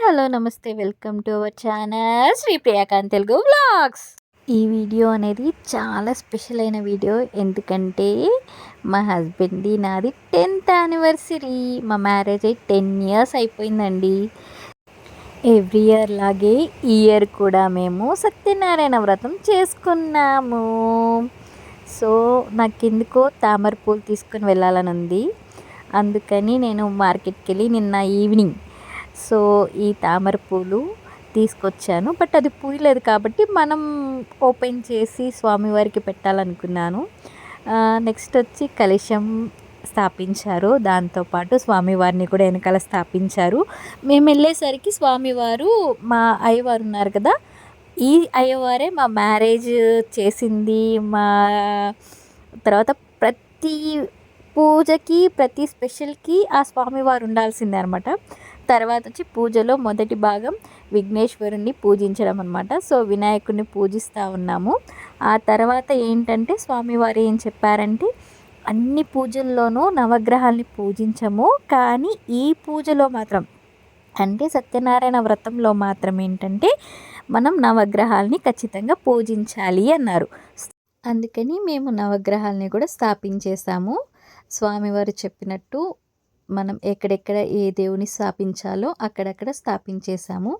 Hello నమస్తే welcome to our channel Shri Priyakanth Telugu vlogs. ఈ video అనేది చాలా స్పెషల్ అయిన వీడియో. ఎందుకంటే మా హస్బెండ్ది నాది 10th యానివర్సరీ. మా మ్యారేజ్ అయ్యి 10 years అయిపోయిందండి. ఎవ్రీ ఇయర్ లాగే ఈ ఇయర్ కూడా మేము సత్యనారాయణ వ్రతం చేసుకున్నాము. సో నాకెందుకో తామర పూలు తీసుకుని వెళ్ళాలని ఉంది. అందుకని నేను మార్కెట్కి వెళ్ళి నిన్న ఈవినింగ్ ఈ తామర పూలు తీసుకొచ్చాను. బట్ అది పూయలేదు కాబట్టి మనం ఓపెన్ చేసి స్వామివారికి పెట్టాలనుకున్నాను. నెక్స్ట్ వచ్చి కలశం స్థాపించారు. దాంతోపాటు స్వామివారిని కూడా వెనకాల స్థాపించారు. మేము వెళ్ళేసరికి స్వామివారు మా అయ్యవారు ఉన్నారు కదా, ఈ అయ్యవారే మా మ్యారేజ్ చేసింది. మా తర్వాత ప్రతి పూజకి ప్రతి స్పెషల్కి ఆ స్వామివారు ఉండాల్సిందే అనమాట. తర్వాత వచ్చి పూజలో మొదటి భాగం విఘ్నేశ్వరుణ్ణి పూజించడం అనమాట. సో వినాయకుడిని పూజిస్తూ ఉన్నాము. ఆ తర్వాత ఏంటంటే స్వామివారు ఏం చెప్పారంటే, అన్ని పూజల్లోనూ నవగ్రహాల్ని పూజించము, కానీ ఈ పూజలో మాత్రం అంటే సత్యనారాయణ వ్రతంలో మాత్రం ఏంటంటే మనం నవగ్రహాల్ని ఖచ్చితంగా పూజించాలి అన్నారు. అందుకని మేము నవగ్రహాలని కూడా స్థాపించేసాము. స్వామివారు చెప్పినట్టు మనం ఎక్కడెక్కడ ఏ దేవుని స్థాపించాలో అక్కడక్కడ స్థాపించేసాము.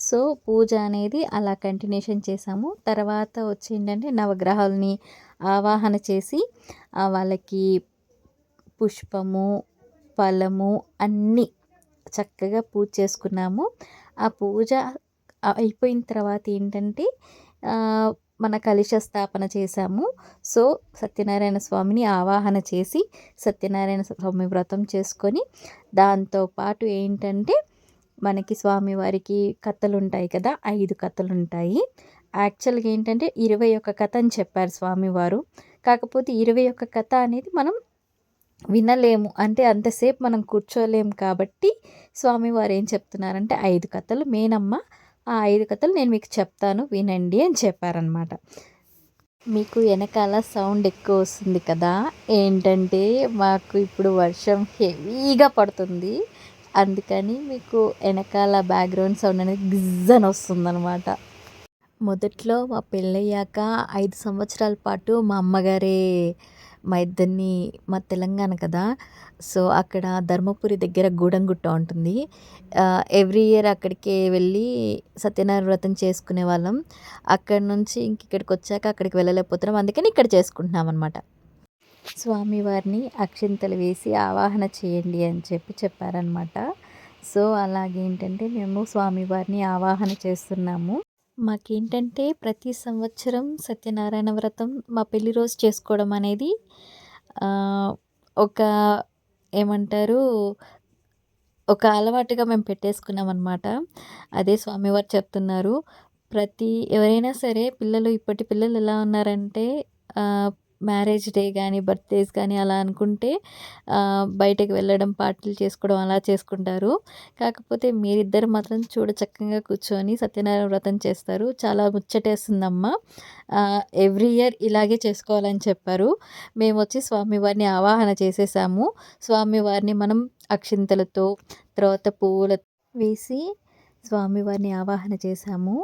సో పూజ అనేది అలా కంటిన్యూషన్ చేసాము. తర్వాత వచ్చి ఏంటంటే నవగ్రహాలని ఆవాహన చేసి వాళ్ళకి పుష్పము, ఫలము అన్నీ చక్కగా పూజ చేసుకున్నాము. ఆ పూజ అయిపోయిన తర్వాత ఏంటంటే మన కలశ స్థాపన చేశాము. సో సత్యనారాయణ స్వామిని ఆవాహన చేసి సత్యనారాయణ స్వామి వ్రతం చేసుకొని, దాంతోపాటు ఏంటంటే మనకి స్వామివారికి కథలు ఉంటాయి కదా, 5 కథలు ఉంటాయి. యాక్చువల్గా ఏంటంటే 21 కథ అని చెప్పారు స్వామివారు. కాకపోతే 21 కథ అనేది మనం వినలేము, అంటే అంతసేపు మనం కూర్చోలేము. కాబట్టి స్వామివారు ఏం చెప్తున్నారంటే 5 కథలు మేనమ్మ, ఆ 5 కథలు నేను మీకు చెప్తాను వినండి అని చెప్పారనమాట. మీకు వెనకాల సౌండ్ ఎక్కువ వస్తుంది కదా, ఏంటంటే మాకు ఇప్పుడు వర్షం హెవీగా పడుతుంది. అందుకని మీకు వెనకాల బ్యాక్గ్రౌండ్ సౌండ్ అనేది గిజ్జని వస్తుందన్నమాట. మొదట్లో మా పెళ్ళయ్యాక 5 సంవత్సరాల పాటు మా అమ్మగారే మా ఇద్దరిని, మా తెలంగాణ కదా, సో అక్కడ ధర్మపురి దగ్గర గూడెంగుట్ట ఉంటుంది. ఎవ్రీ ఇయర్ అక్కడికే వెళ్ళి సత్యనారాయణ వ్రతం చేసుకునే వాళ్ళం. అక్కడి నుంచి ఇక్కడికి వచ్చాక అక్కడికి వెళ్ళలేకపోతున్నాం. అందుకని ఇక్కడ చేసుకుంటున్నాం అనమాట. స్వామివారిని అక్షింతలు వేసి ఆవాహన చేయండి అని చెప్పారనమాట. సో అలాగేంటంటే మేము స్వామివారిని ఆవాహన చేస్తున్నాము. మాకేంటంటే ప్రతి సంవత్సరం సత్యనారాయణ వ్రతం మా పెళ్లి రోజు చేసుకోవడం అనేది ఒక ఏమంటారు, ఒక అలవాటుగా మేము పెట్టేసుకున్నాం అనమాట. అదే స్వామివారు చెప్తున్నారు, ఎవరైనా సరే ఇప్పటి పిల్లలు ఎలా ఉన్నారంటే మ్యారేజ్ డే కానీ బర్త్డేస్ కానీ అలా అనుకుంటే బయటకు వెళ్ళడం, పార్టీలు చేసుకోవడం అలా చేసుకుంటారు. కాకపోతే మీరిద్దరు మాత్రం చక్కగా కూర్చొని సత్యనారాయణ వ్రతం చేస్తారు. చాలా ముచ్చటేస్తుందమ్మా, ఎవ్రీ ఇయర్ ఇలాగే చేసుకోవాలని చెప్పారు. మేము వచ్చి స్వామివారిని ఆవాహన చేసేసాము. స్వామివారిని మనం అక్షింతలతో తర్వాత పువ్వుల వేసి స్వామివారిని ఆవాహన చేశాము.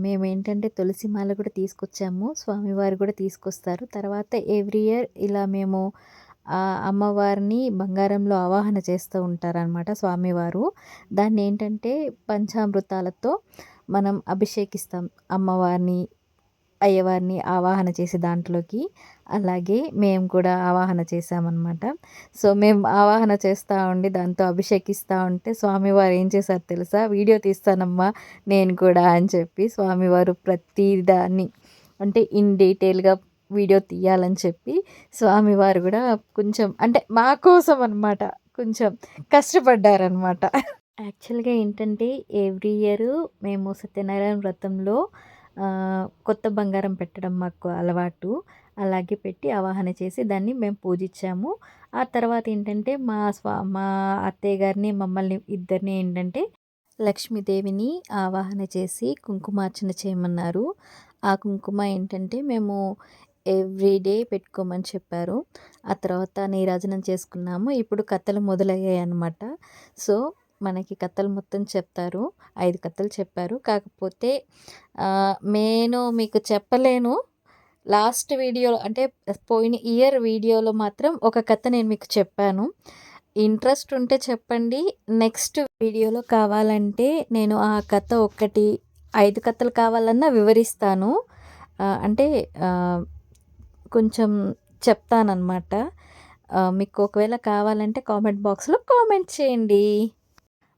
మేమేంటంటే తులసి మాల కూడా తీసుకొచ్చాము, స్వామివారు కూడా తీసుకొస్తారు. తర్వాత ఎవ్రీ ఇయర్ ఇలా మేము అమ్మవారిని బంగారంలో ఆవాహన చేస్తూ ఉంటారనమాట స్వామివారు. దాన్ని ఏంటంటే పంచామృతాలతో మనం అభిషేకిస్తాం అమ్మవారిని, అయ్యవారిని ఆవాహన చేసి దాంట్లోకి. అలాగే మేము కూడా ఆవాహన చేసామన్నమాట. సో మేము ఆవాహన చేస్తూ ఉండి దాంతో అభిషేకిస్తూ ఉంటే స్వామివారు ఏం చేశారు తెలుసా, వీడియో తీస్తానమ్మా నేను కూడా అని చెప్పి స్వామివారు ప్రతిదాన్ని అంటే ఇన్ డీటెయిల్గా వీడియో తీయాలని చెప్పి స్వామివారు కూడా కొంచెం అంటే మా కోసం అనమాట కొంచెం కష్టపడ్డారనమాట. యాక్చువల్గా ఏంటంటే ఎవ్రీ ఇయర్ మేము సత్యనారాయణ వ్రతంలో కొత్త బంగారం పెట్టడం మాకు అలవాటు. అలాగే పెట్టి ఆవాహన చేసి దాన్ని మేము పూజించాము. ఆ తర్వాత ఏంటంటే మా అత్తయ్య గారిని మమ్మల్ని ఇద్దరిని ఏంటంటే లక్ష్మీదేవిని ఆవాహన చేసి కుంకుమార్చన చేయమన్నారు. ఆ కుంకుమ ఏంటంటే మేము ఎవ్రీడే పెట్టుకోమని చెప్పారు. ఆ తర్వాత నీరాజనం చేసుకున్నాము. ఇప్పుడు కథలు మొదలయ్యాయి అన్నమాట. సో మనకి కథలు మొత్తం చెప్తారు. 5 కథలు చెప్పారు. కాకపోతే నేను మీకు చెప్పలేను. లాస్ట్ వీడియోలో అంటే పోయిన ఇయర్ వీడియోలో మాత్రం ఒక కథ నేను మీకు చెప్పాను. ఇంట్రెస్ట్ ఉంటే చెప్పండి. నెక్స్ట్ వీడియోలో కావాలంటే నేను ఆ కథ 5 కథలు కావాలన్నా వివరిస్తాను. అంటే కొంచెం చెప్తానన్నమాట. మీకు ఒకవేళ కావాలంటే కామెంట్ బాక్స్‌లో కామెంట్ చేయండి.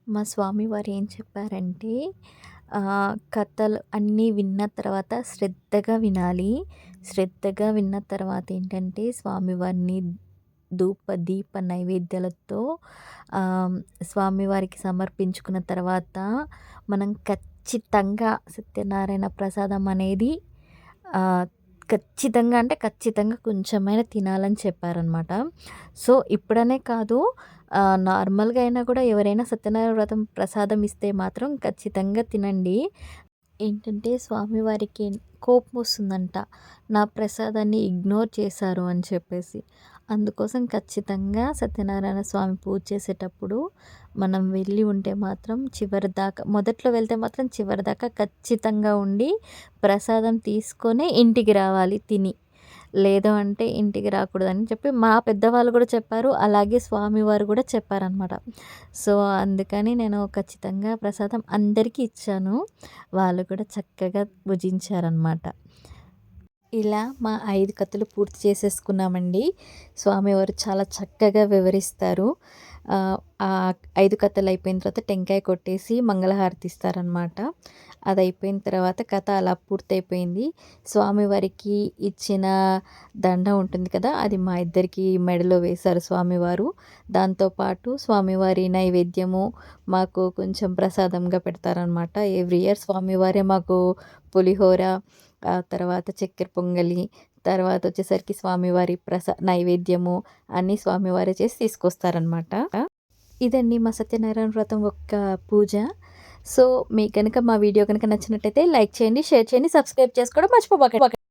మా స్వామివారు ఏం చెప్పారంటే కథలు అన్నీ విన్న తర్వాత శ్రద్ధగా వినాలి. శ్రద్ధగా విన్న తర్వాత ఏంటంటే స్వామివారిని దీప నైవేద్యాలతో స్వామివారికి సమర్పించుకున్న తర్వాత మనం ఖచ్చితంగా సత్యనారాయణ ప్రసాదం అనేది ఖచ్చితంగా అంటే ఖచ్చితంగా కొంచెమైనా తినాలని చెప్పారనమాట. సో ఇప్పుడనే కాదు, నార్మల్‌గా అయినా కూడా ఎవరైనా సత్యనారాయణ వ్రతం ప్రసాదం ఇస్తే మాత్రం ఖచ్చితంగా తినండి. ఏంటంటే స్వామివారికి కోపం వస్తుందంట, నా ప్రసాదాన్ని ఇగ్నోర్ చేశారు అని చెప్పేసి. అందుకోసం ఖచ్చితంగా సత్యనారాయణ స్వామి పూజ చేసేటప్పుడు మనం వెళ్ళి ఉంటే మాత్రం చివరి దాకా, మొదట్లో వెళ్తే మాత్రం చివరి దాకా ఖచ్చితంగా ఉండి ప్రసాదం తీసుకొనే ఇంటికి రావాలి తిని. లేదు అంటే ఇంటికి రాకూడదని చెప్పి మా పెద్దవాళ్ళు కూడా చెప్పారు. అలాగే స్వామివారు కూడా చెప్పారనమాట. సో అందుకని నేను ఖచ్చితంగా ప్రసాదం అందరికీ ఇచ్చాను. వాళ్ళు కూడా చక్కగా భుజించారనమాట. ఇలా మా 5 కథలు పూర్తి చేసేసుకున్నామండి. స్వామివారు చాలా చక్కగా వివరిస్తారు. ఆ 5 కథలు అయిపోయిన తర్వాత టెంకాయ కొట్టేసి మంగళహారతి ఇస్తారనమాట. అది అయిపోయిన తర్వాత కథ అలా పూర్తయిపోయింది. స్వామివారికి ఇచ్చిన దండ ఉంటుంది కదా, అది మా ఇద్దరికి మెడలో వేశారు స్వామివారు. దాంతోపాటు స్వామివారి నైవేద్యము మాకు కొంచెం ప్రసాదంగా పెడతారనమాట. ఎవ్రీ ఇయర్ స్వామివారే మాకు పులిహోర, తర్వాత చక్కెర పొంగలి, తర్వాత వచ్చేసరికి స్వామివారి నైవేద్యము అన్నీ స్వామివారే చేసి తీసుకొస్తారనమాట. ఇదండి మా సత్యనారాయణ వ్రతం యొక్క పూజ. సో మీకు కనుక మా వీడియో కనుక నచ్చినట్టయితే లైక్ చేయండి, షేర్ చేయండి, సబ్స్క్రైబ్ చేసుకోవడం మర్చిపోబాకండి.